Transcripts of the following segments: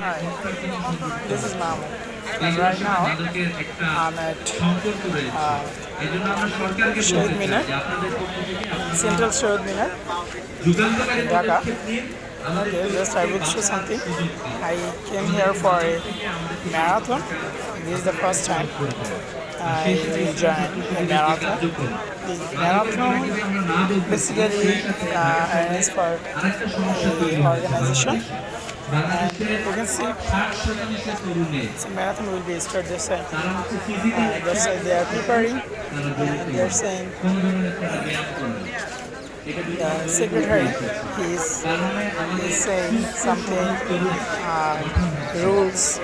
Hi, this is Mahmoud. And right now, I'm at Shahid Minar, Central Shahid Minar, Dhaka. Okay, just I will show something. I came here for a marathon. This is the first time I will join a marathon. The marathon basically arranged for the organization. And you can see the marathon will be started this side. That's why they are preparing. And they are saying the secretary is saying something, rules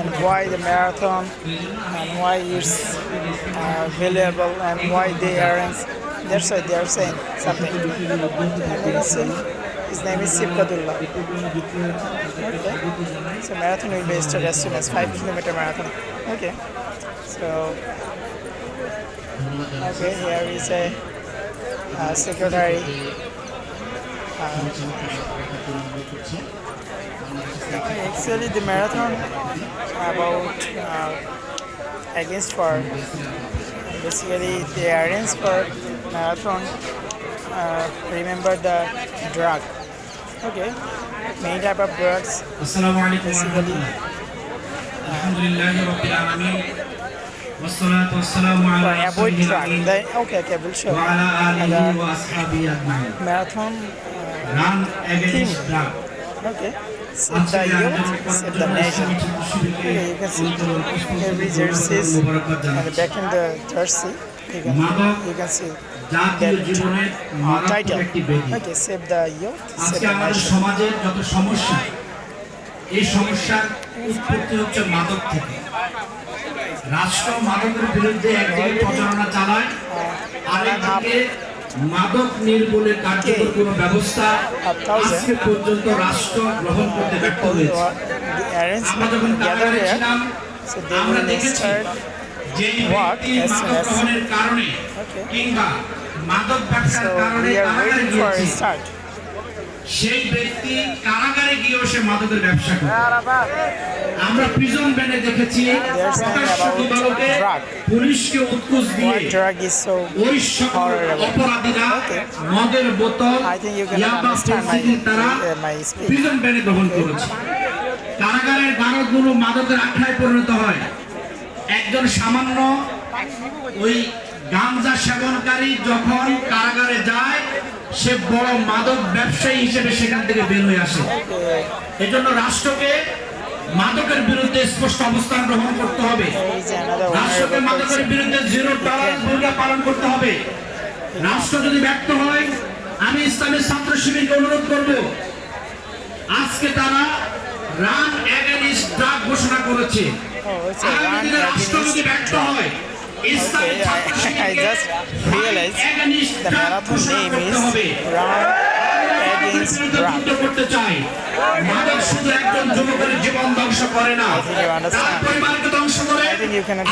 and why the marathon and why it's valuable and why they arrange. That's why they are saying something. And you can see his name is Sibkadullah. Okay. So marathon will be started as soon as 5-kilometer marathon. Okay. So okay, here is a secretary. Actually, the marathon about against for basically they arrange for marathon. Remember the drug. Okay, many type of drugs. Basically, for avoid drug. Okay, we'll show. Marathon theme. Okay, save the youth, save the nation. Okay, you can see every jerseys and back in the jersey. You can see that title. Okay, save the youth, save the nation. সমাজের যত সমস্যা এই সমস্যার উৎপত্তি হচ্ছে মাদক থেকে। রাষ্ট্র মাদকের বিরুদ্ধে একদিকে প্রচারণা চালায়, আরেকদিকে মাদক নির্মূলের কার্যকর কোনো ব্যবস্থা আজকে পর্যন্ত রাষ্ট্র গ্রহণ করতে ব্যর্থ হয়েছে। আমরা যখন কারাগারে ছিলাম আমরা দেখেছি যে ব্যক্তি মাদক গ্রহণের কারণে কিংবা মাদক ব্যবসার কারণে কারাগারে গিয়েছে, সেই ব্যক্তি কারাগারে গিয়েও সে মাদকের ব্যবসা করে। আমরা প্রিজন ভ্যানে দেখেছি প্রকাশ্য দিবালোকে পুলিশকে উৎকুচ দিয়ে ওই সকল অপরাধীরা মদের বোতল ইয়াবা প্রভৃতি তারা প্রিজন ভ্যানে গ্রহণ করেছে। কারাগারের গারদগুলো মাদকের আখড়ায় পরিণত হয়। একজন সামান্য ওই গাঞ্জা সেবনকারী যখন কারাগারে যায় সে বড় মাদক ব্যবসায়ী হিসেবে সেখান থেকে বের হয়ে আসে। এজন্য রাষ্ট্রকে মাদকের বিরুদ্ধে স্পষ্ট অবস্থান গ্রহণ করতে হবে। রাষ্ট্রকে মাদকের বিরুদ্ধে জিরো টলারেন্স ভূমিকা পালন করতে হবে। রাষ্ট্র যদি ব্যর্থ হয়, আমি ইসলামী ছাত্র শিবিরকে অনুরোধ করব, আজকে তারা রান এগেইনস্ট ড্রাগ ঘোষণা করেছে। রাষ্ট্র যদি ব্যর্থ হয়, I just realized the marathon name is Run Against Drug. মাদক শুধু একজন যুবকের জীবন ধ্বংস করে না, তার পরিবারকে ধ্বংস করে,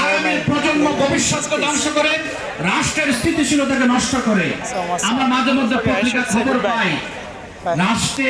আগামী প্রজন্ম ভবিষ্যৎকে ধ্বংস করে, রাষ্ট্রের স্থিতিশীলতাকে নষ্ট করে। আমরা মাঝে মধ্যে পত্রিকা খবর পাই রাষ্ট্রে